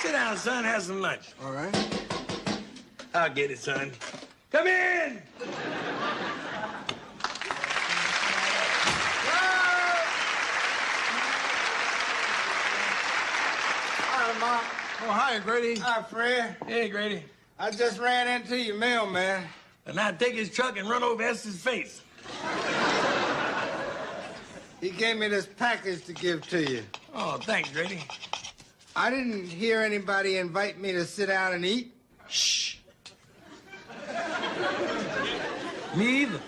Sit down, son. Have some lunch. All right. I'll get it, son. Come in! Hi, Mom. Oh, hi, Grady. Hi, Fred. Hey, Grady. I just ran into your mailman. And now take his truck and run over Esther's face. He gave me this package to give to you. Oh, thanks, Grady. I didn't hear anybody invite me to sit down and eat. Shh. Me either.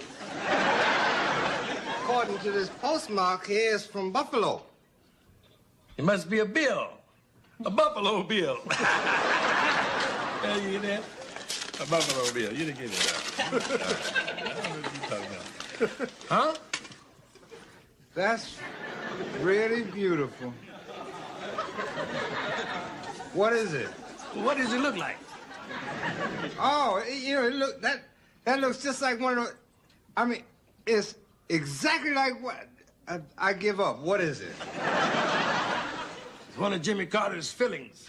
According to this postmark here, it's from Buffalo. It must be a bill. A Buffalo Bill. Yeah, you get that? A Buffalo Bill. You didn't get it. I don't know what you're talking about. Huh? That's really beautiful. What is it? What does it look like? Oh, that looks just like one of those. I mean, it's exactly like what I give up. What is it? It's one of Jimmy Carter's fillings.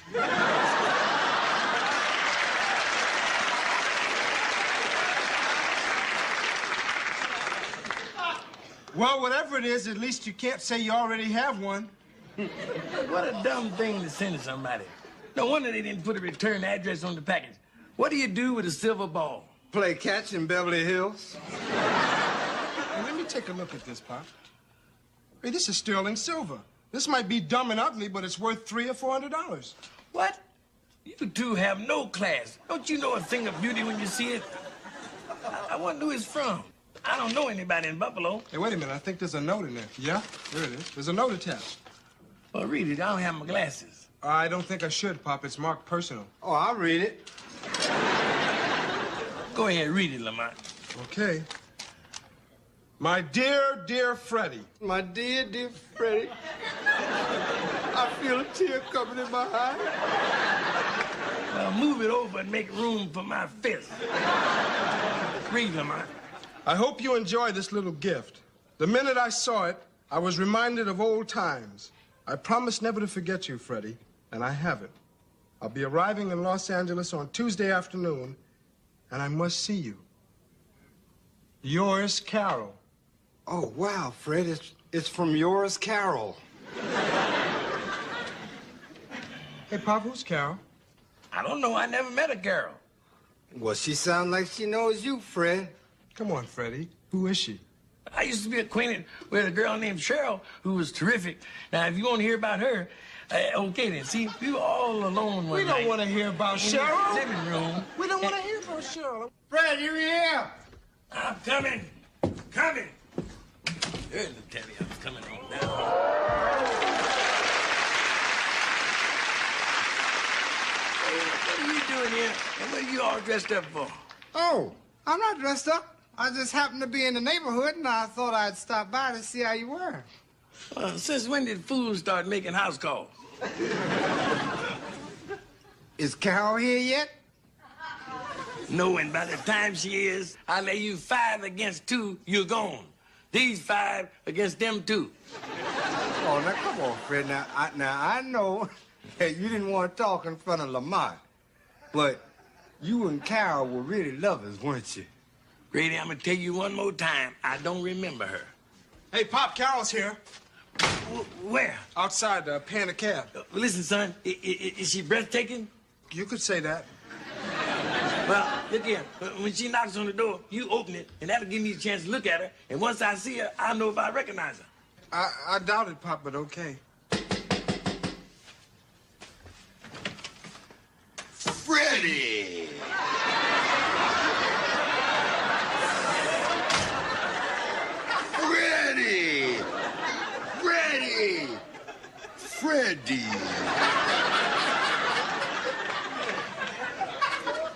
Well, whatever it is, at least you can't say you already have one. What a dumb thing to send to somebody. No wonder they didn't put a return address on the package. What do you do with a silver ball? Play catch in Beverly Hills. Hey, let me take a look at this, Pop. Hey, this is sterling silver. This might be dumb and ugly, but it's worth $300 or $400. What? You two have no class. Don't you know a thing of beauty when you see it? I wonder who it's from. I don't know anybody in Buffalo. Hey, wait a minute. I think there's a note in there. Yeah, there it is. There's a note attached. Well, read it. I don't have my glasses. I don't think I should, Pop. It's marked personal. Oh, I'll read it. Go ahead, read it, Lamont. Okay. My dear, dear Freddie. My dear, dear Freddie. I feel a tear coming in my eye. Well, move it over and make room for my fist. Read, Lamont. I hope you enjoy this little gift. The minute I saw it, I was reminded of old times. I promised never to forget you, Freddie, and I haven't. I'll be arriving in Los Angeles on Tuesday afternoon, and I must see you. Yours, Carol. Oh, wow, Fred, it's from yours, Carol. Hey, Pop, who's Carol? I don't know. I never met a Carol. Well, she sounds like she knows you, Fred. Come on, Freddie. Who is she? I used to be acquainted with a girl named Cheryl who was terrific. Now, if you want to hear about her, okay then. See, we were all alone one We night don't want to hear about in Cheryl. the living room. We don't want to hear about Cheryl. Fred, you here? I'm coming. Coming. There's the telly. I was coming on down. Hey, what are you doing here? And what are you all dressed up for? Oh, I'm not dressed up. I just happened to be in the neighborhood, and I thought I'd stop by to see how you were. Well, since when did fools start making house calls? Is Carol here yet? No, and by the time she is, I lay you 5 against 2, you're gone. These 5 against them 2. Oh, now, come on, Fred. Now, I know that you didn't want to talk in front of Lamont, but you and Carol were really lovers, weren't you? Grady, I'm gonna tell you one more time, I don't remember her. Hey, Pop, Carol's here. Where? Outside, paying a cab. Listen, son, is she breathtaking? You could say that. Well, look here. When she knocks on the door, you open it, and that'll give me a chance to look at her. And once I see her, I'll know if I recognize her. I doubt it, Pop, but okay. Freddie! Freddie! Freddie! Freddie!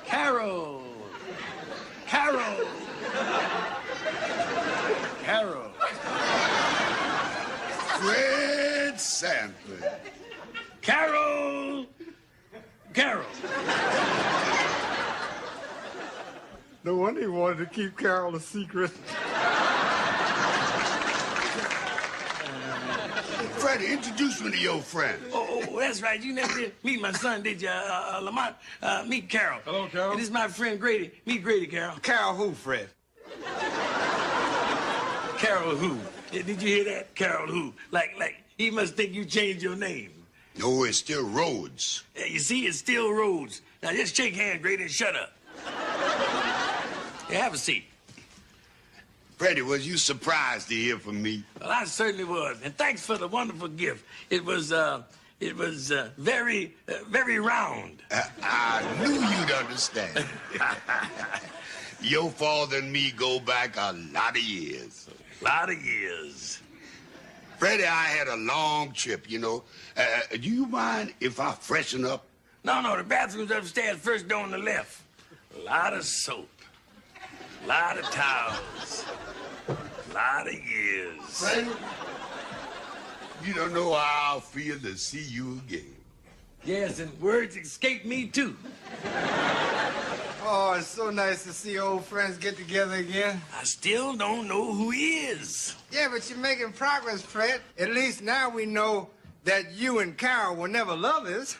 Carol! Carol! Carol! Fred Sanford! Carol! Carol! No wonder he wanted to keep Carol a secret. Freddie, introduce me to your friend. Oh, that's right. You never did meet my son, did you, Lamont? Meet Carol. Hello, Carol. This is my friend Grady. Meet Grady, Carol. Carol who, Fred? Carol who? Did you hear that? Carol who? Like, he must think you changed your name. No, it's still Rhodes. Yeah, you see, it's still Rhodes. Now, just shake hands, Grady, and shut up. Yeah, have a seat. Freddie, was you surprised to hear from me? Well, I certainly was. And thanks for the wonderful gift. It was very round. I knew you'd understand. Your father and me go back a lot of years. A lot of years. Freddie, I had a long trip, you know. Do you mind if I freshen up? No, the bathroom's upstairs, first door on the left. A lot of soap. A lot of towels. A lot of years. Freddie, you don't know how I feel to see you again. Yes, and words escape me, too. Oh, it's so nice to see old friends get together again. I still don't know who he is. Yeah, but you're making progress, Fred. At least now we know that you and Carol were never lovers.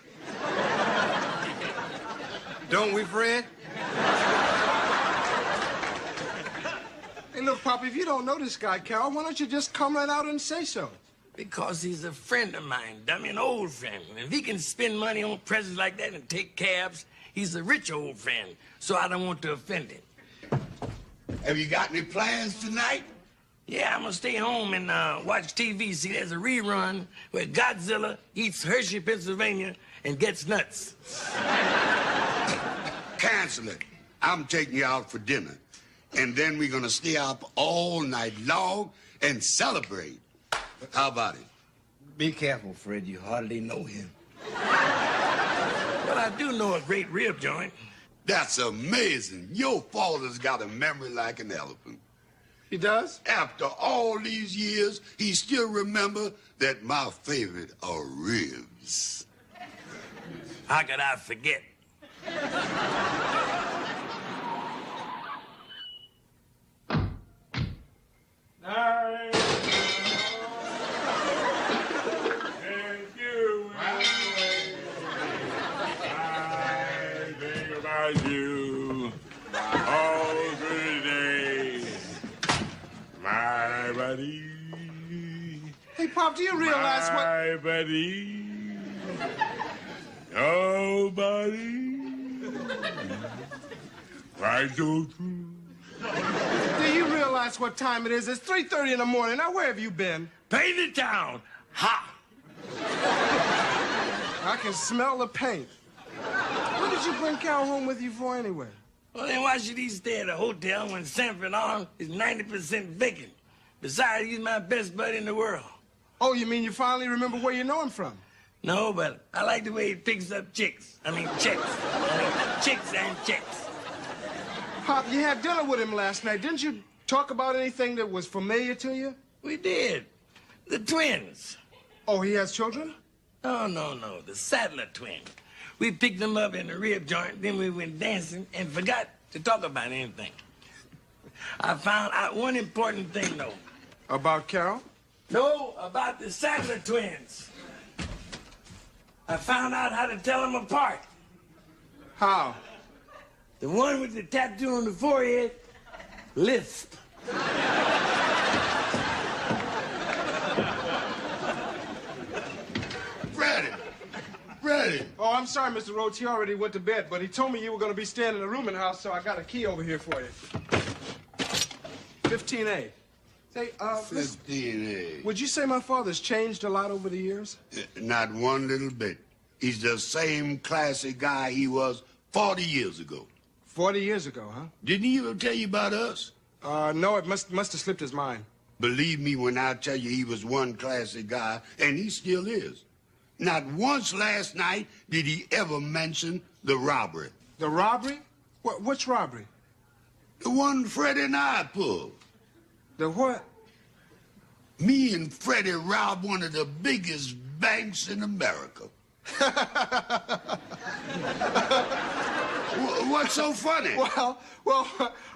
Don't we, Fred? Hey, look, Pop, if you don't know this guy, Carol, why don't you just come right out and say so? Because he's a friend of mine, dummy, an old friend. And if he can spend money on presents like that and take cabs, he's a rich old friend, so I don't want to offend him. Have you got any plans tonight? Yeah, I'm gonna stay home and watch TV. See, there's a rerun where Godzilla eats Hershey, Pennsylvania, and gets nuts. Cancel it. I'm taking you out for dinner. And then we're gonna stay up all night long and celebrate. How about it? Be careful, Fred. You hardly know him. But I do know a great rib joint. That's amazing. Your father's got a memory like an elephant. He does? After all these years, he still remember that my favorite are ribs. How could I forget? You all good days, my buddy. Hey, Pop, do you realize what... My buddy. Nobody. Why don't you? Do you realize what time it is? It's 3:30 in the morning. Now, where have you been? Paint the town. Ha! I can smell the paint. What did you bring Carol home with you for anyway? Well, then why should he stay at a hotel when Sanford Arms is 90% vacant? Besides, he's my best buddy in the world. Oh, you mean you finally remember where you know him from? No, but I like the way he picks up chicks. I mean, chicks. Chicks and chicks. Pop, you had dinner with him last night. Didn't you talk about anything that was familiar to you? We did. The twins. Oh, he has children? No. The Sadler twins. We picked them up in the rib joint, then we went dancing and forgot to talk about anything. I found out one important thing, though. About Carol? No, about the Sadler twins. I found out how to tell them apart. How? The one with the tattoo on the forehead, lisp. Freddie. Oh, I'm sorry, Mr. Rhodes. He already went to bed, but he told me you were going to be staying in the rooming house, so I got a key over here for you. 15A. Say, 15A. would you say my father's changed a lot over the years? Not one little bit. He's the same classy guy he was 40 years ago. 40 years ago, huh? Didn't he ever tell you about us? No, it must have slipped his mind. Believe me when I tell you he was one classy guy, and he still is. Not once last night did he ever mention the robbery. The robbery? Which robbery? The one Freddie and I pulled. The what? Me and Freddie robbed one of the biggest banks in America. What's What's so funny? Well,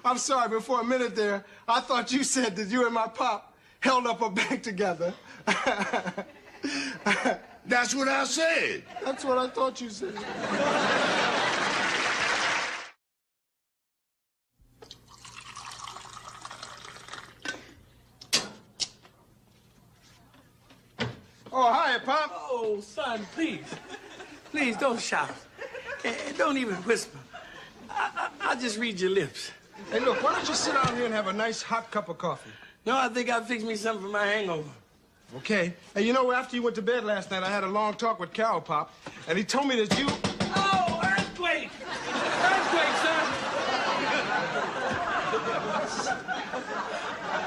I'm sorry, but for a minute there, I thought you said that you and my pop held up a bank together. That's what I said. That's what I thought you said. Oh, hi, Pop. Oh, son, please. Please, don't shout. And don't even whisper. I'll just read your lips. Hey, look, why don't you sit down here and have a nice hot cup of coffee? No, I think I'll fix me something for my hangover. Okay. Hey, you know, after you went to bed last night, I had a long talk with Carol, Pop, and he told me that you... Oh, earthquake! Earthquake, son!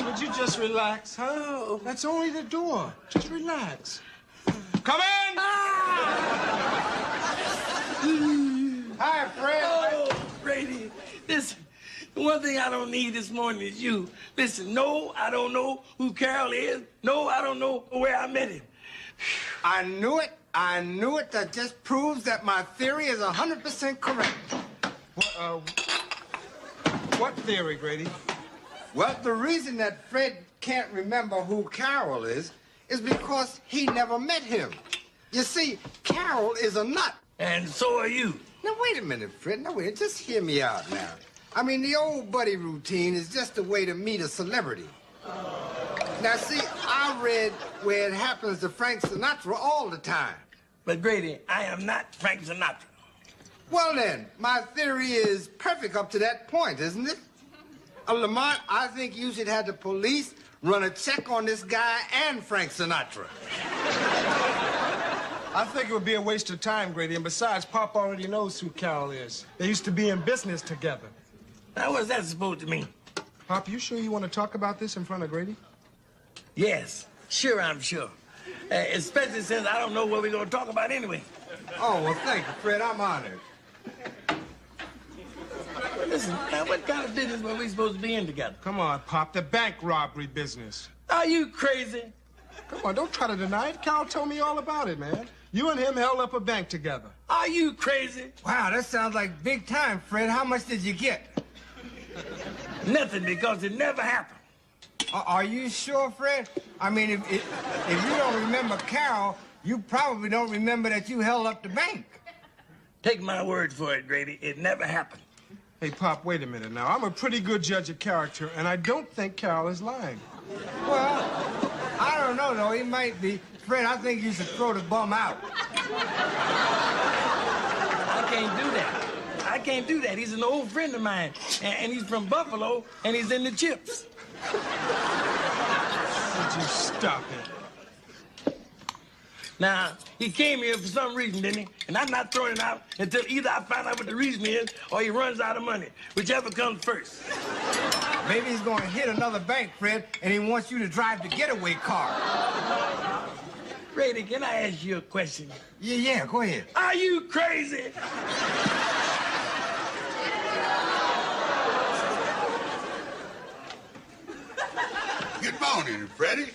Would you just relax, huh? Oh. That's only the door. Just relax. Come in! Hi, Fred. Oh, Brady, listen, the one thing I don't need this morning is you. Listen, no, I don't know who Carol is. No, I don't know where I met him. I knew it. I knew it. That just proves that my theory is 100% correct. What theory, Grady? Well, the reason that Fred can't remember who Carol is because he never met him. You see, Carol is a nut. And so are you. Now, wait a minute, Fred. Now, wait. Just hear me out now. I mean, the old buddy routine is just a way to meet a celebrity. Now, see, I read where it happens to Frank Sinatra all the time. But, Grady, I am not Frank Sinatra. Well, then, my theory is perfect up to that point, isn't it? Lamont, I think you should have the police run a check on this guy and Frank Sinatra. I think it would be a waste of time, Grady, and besides, Pop already knows who Carol is. They used to be in business together. Now, what's that supposed to mean? Pop, you sure you want to talk about this in front of Grady? Yes, sure, I'm sure. Especially since I don't know what we're going to talk about anyway. Oh, well, thank you, Fred. I'm honored. Listen, now, what kind of business were we supposed to be in together? Come on, Pop, the bank robbery business. Are you crazy? Come on, don't try to deny it. Carol told me all about it, man. You and him held up a bank together. Are you crazy? Wow, that sounds like big time, Fred. How much did you get? Nothing, because it never happened. Are you sure, Fred? I mean, if you don't remember Carol, you probably don't remember that you held up the bank. Take my word for it, Grady. It never happened. Hey, Pop, wait a minute now. I'm a pretty good judge of character, and I don't think Carol is lying. Well, I don't know, though. He might be. Fred, I think you should throw the bum out. I can't do that. I can't do that. He's an old friend of mine, and he's from Buffalo, and he's in the chips. Would you stop it? Now, he came here for some reason, didn't he? And I'm not throwing him out until either I find out what the reason is or he runs out of money, whichever comes first. Maybe he's going to hit another bank, Fred, and he wants you to drive the getaway car. Brady, can I ask you a question? Yeah, go ahead. Are you crazy? Good morning, Freddie.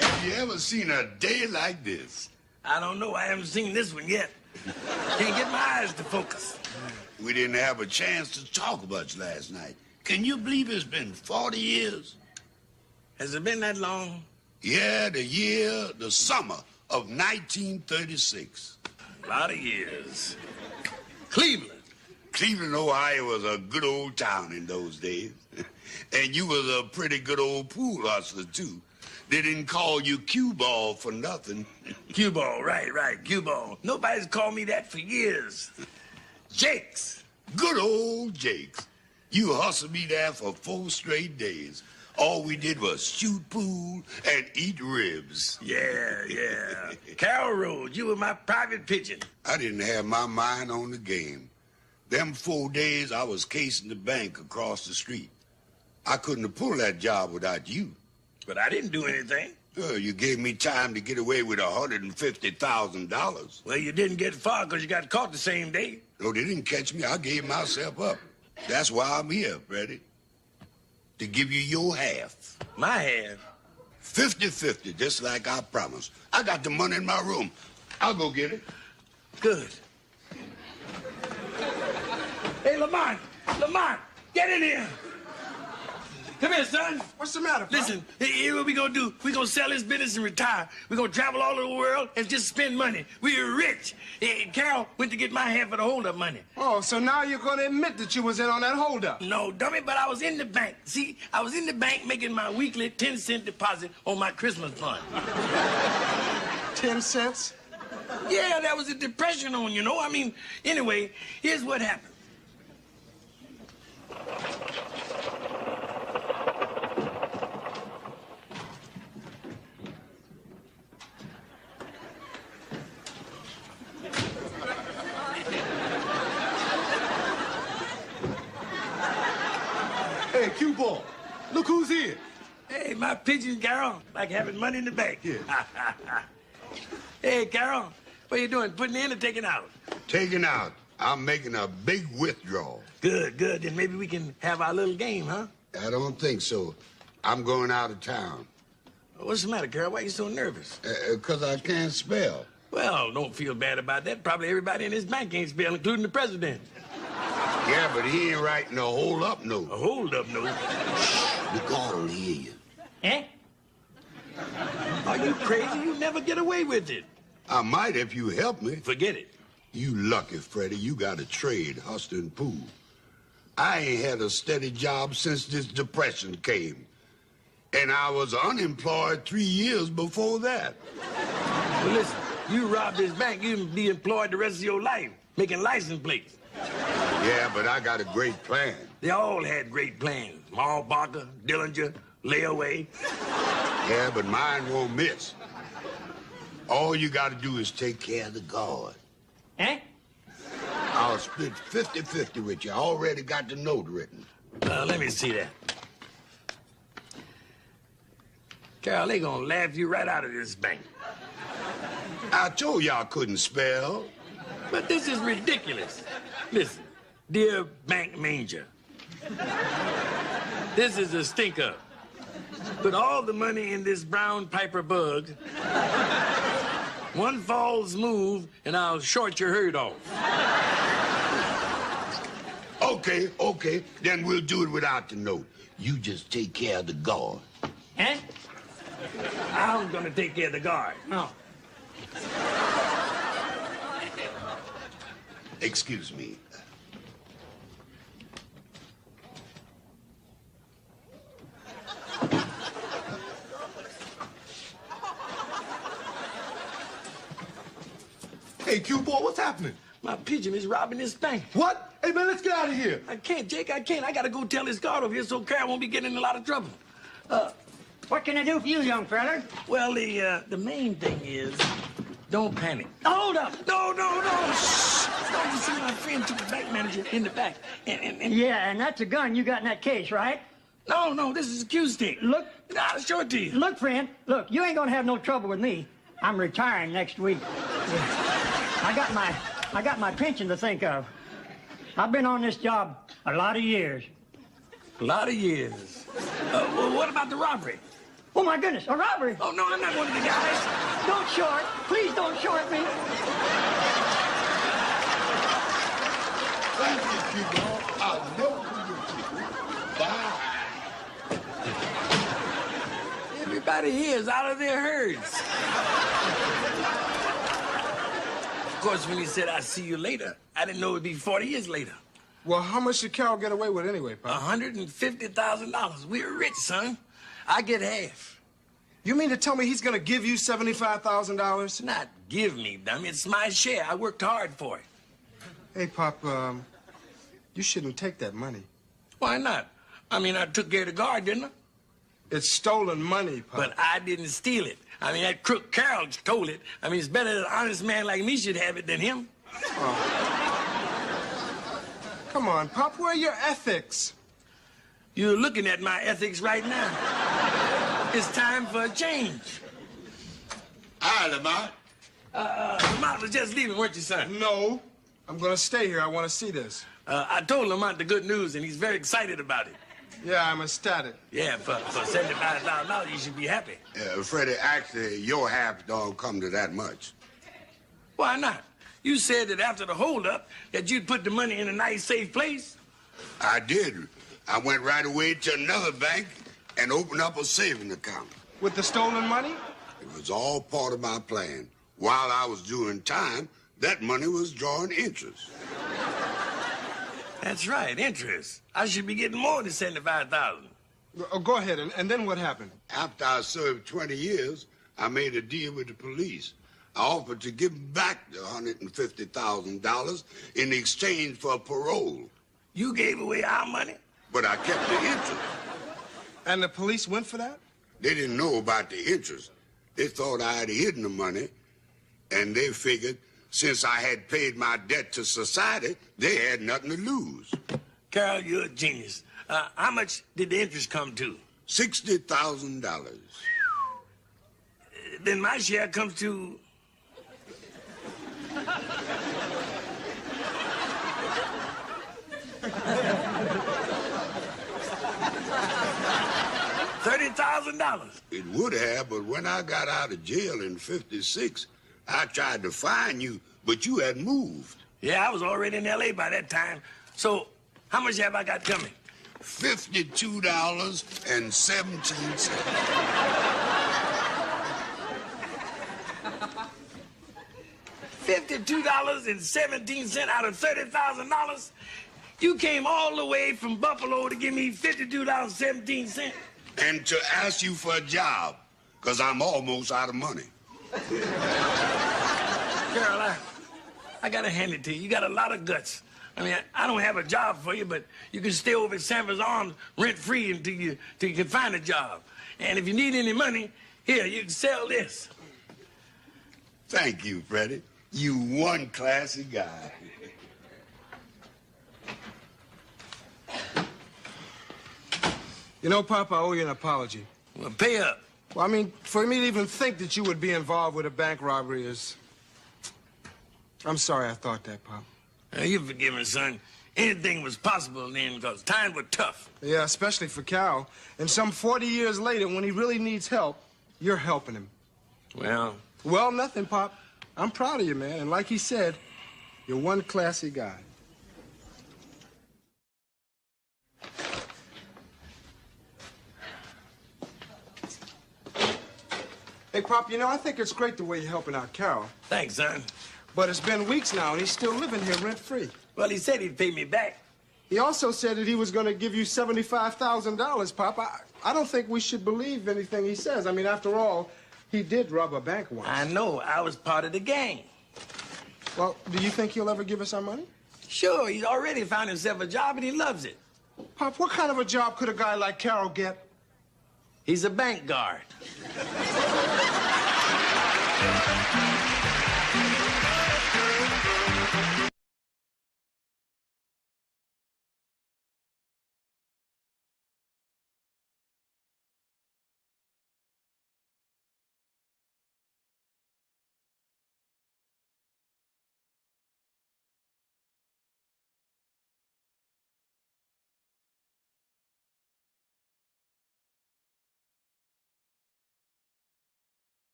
Have you ever seen a day like this? I don't know. I haven't seen this one yet. Can't get my eyes to focus. We didn't have a chance to talk much last night. Can you believe it's been 40 years? Has it been that long? Yeah, the summer of 1936. A lot of years. Cleveland. Cleveland, Ohio was a good old town in those days. And you was a pretty good old pool hustler, too. They didn't call you cue ball for nothing. Cue ball, right, cue ball. Nobody's called me that for years. Jakes. Good old Jakes. You hustled me there for 4 straight days. All we did was shoot pool and eat ribs. Yeah. Carroll Road, you were my private pigeon. I didn't have my mind on the game. Them 4 days, I was casing the bank across the street. I couldn't have pulled that job without you. But I didn't do anything. You gave me time to get away with $150,000. Well, you didn't get far because you got caught the same day. No, they didn't catch me. I gave myself up. That's why I'm here, Freddie. To give you your half. My half? 50-50, just like I promised. I got the money in my room. I'll go get it. Good. Hey, Lamont! Lamont! Get in here! Come here, son. What's the matter, Pop? Listen, here's what we gonna do. We gonna sell this business and retire. We gonna travel all over the world and just spend money. We're rich. Carol went to get my half of the hold-up money. Oh, so now you're gonna admit that you was in on that hold-up? No, dummy, but I was in the bank. See, I was in the bank making my weekly 10-cent deposit on my Christmas fund. 10 cents? Yeah, that was a depression on, you know. I mean, anyway, here's what happened. Hey, cue ball. Look who's here. Hey, my pigeon, Carol, like having money in the bank. Yeah. Hey, Carol, what you doing, putting in or taking out? Taking out. I'm making a big withdrawal. Good, good. Then maybe we can have our little game, huh? I don't think so. I'm going out of town. What's the matter, Carol? Why are you so nervous? 'Cause I can't spell. Well, don't feel bad about that. Probably everybody in this bank ain't spell, including the president. Yeah, but he ain't writing a hold-up note. A hold-up note? The guard will hear you. Eh? Are you crazy? You never get away with it. I might if you help me. Forget it. You lucky, Freddie. You got a trade, hustling pool. I ain't had a steady job since this depression came. And I was unemployed 3 years before that. Well, listen, you rob this bank, you can be employed the rest of your life, making license plates. Yeah, but I got a great plan. They all had great plans. Maul Barker, Dillinger, Layaway. Yeah, but mine won't miss. All you got to do is take care of the guard. Eh? I'll split 50-50 with you. I already got the note written. Let me see that. Carol, they gonna laugh you right out of this bank. I told you I couldn't spell. But this is ridiculous. Listen, dear bank manger, this is a stinker. Put all the money in this brown Piper bug. One false move, and I'll short your herd off. Okay. Then we'll do it without the note. You just take care of the guard. Eh? I'm gonna take care of the guard. No. Excuse me. Hey, cue ball, what's happening? My pigeon is robbing this bank. What? Hey, man, let's get out of here. I can't, Jake, I can't. I gotta go tell this guard over here so Carol won't be getting in a lot of trouble. What can I do for you, young feller? Well, the main thing is, don't panic. Hold up. No. Shh. Don't you see my friend took the bank manager in the back. And Yeah, and that's a gun you got in that case, right? No, this is a cue stick. Look. I'll show it to you. Look, friend. Look, you ain't gonna have no trouble with me. I'm retiring next week. I got my pension to think of. I've been on this job a lot of years. A lot of years. Well, what about the robbery? Oh, my goodness, a robbery. Oh, no, I'm not one of the guys. Don't short. Please don't short me. Thank you, cue ball. I'll never forget you. Bye. Everybody here is out of their herds. Of course, when he said, I'll see you later, I didn't know it'd be 40 years later. Well, how much did Carol get away with anyway, Pop? $150,000. We're rich, son. I get half. You mean to tell me he's gonna give you $75,000? Not give me, dummy. It's my share. I worked hard for it. Hey, Pop, you shouldn't take that money. Why not? I mean, I took care of the guard, didn't I? It's stolen money, Pop. But I didn't steal it. I mean, that crook Carol stole it. I mean, it's better that an honest man like me should have it than him. Come on, Pop, where are your ethics? You're looking at my ethics right now. It's time for a change. Hi, Lamont. Lamont was just leaving, weren't you, son? No, I'm gonna stay here. I want to see this. I told Lamont the good news, and he's very excited about it. Yeah, I'm ecstatic. Yeah, for $75,000, you should be happy. Freddie, actually, your half don't come to that much. Why not? You said that after the holdup that you'd put the money in a nice, safe place. I did. I went right away to another bank and opened up a savings account. With the stolen money? It was all part of my plan. While I was doing time, that money was drawing interest. That's right, interest. I should be getting more than $75,000. Oh, go ahead, and then what happened? After I served 20 years, I made a deal with the police. I offered to give them back the $150,000 in exchange for parole. You gave away our money? But I kept the interest. And the police went for that? They didn't know about the interest. They thought I had hidden the money, and they figured since I had paid my debt to society, they had nothing to lose. Carol, you're a genius. How much did the interest come to? $60,000. Then my share comes to... $30,000. It would have, but when I got out of jail in '56, I tried to find you, but you had moved. Yeah, I was already in L.A. by that time. So, how much have I got coming? $52.17. $52.17 out of $30,000? You came all the way from Buffalo to give me $52.17? And to ask you for a job, because I'm almost out of money. Carol, I gotta hand it to you. You got a lot of guts. I mean, I don't have a job for you, but you can stay over at Sanford's Arms rent-free until you can find a job. And if you need any money, here, you can sell this. Thank you, Freddie. You one classy guy. You know, Pop, I owe you an apology. Well, pay up. Well, I mean, for me to even think that you would be involved with a bank robbery is... I'm sorry I thought that, Pop. You're forgiven, son. Anything was possible then because times were tough. Yeah, especially for Carol. And some 40 years later, when he really needs help, you're helping him. Well... Well, nothing, Pop. I'm proud of you, man. And like he said, you're one classy guy. Hey, Pop, you know, I think it's great the way you're helping out Carol. Thanks, son. But it's been weeks now, and he's still living here rent-free. Well, he said he'd pay me back. He also said that he was going to give you $75,000, Pop. I don't think we should believe anything he says. I mean, after all, he did rob a bank once. I know. I was part of the gang. Well, do you think he'll ever give us our money? Sure, he's already found himself a job, and he loves it. Pop, what kind of a job could a guy like Carol get? He's a bank guard.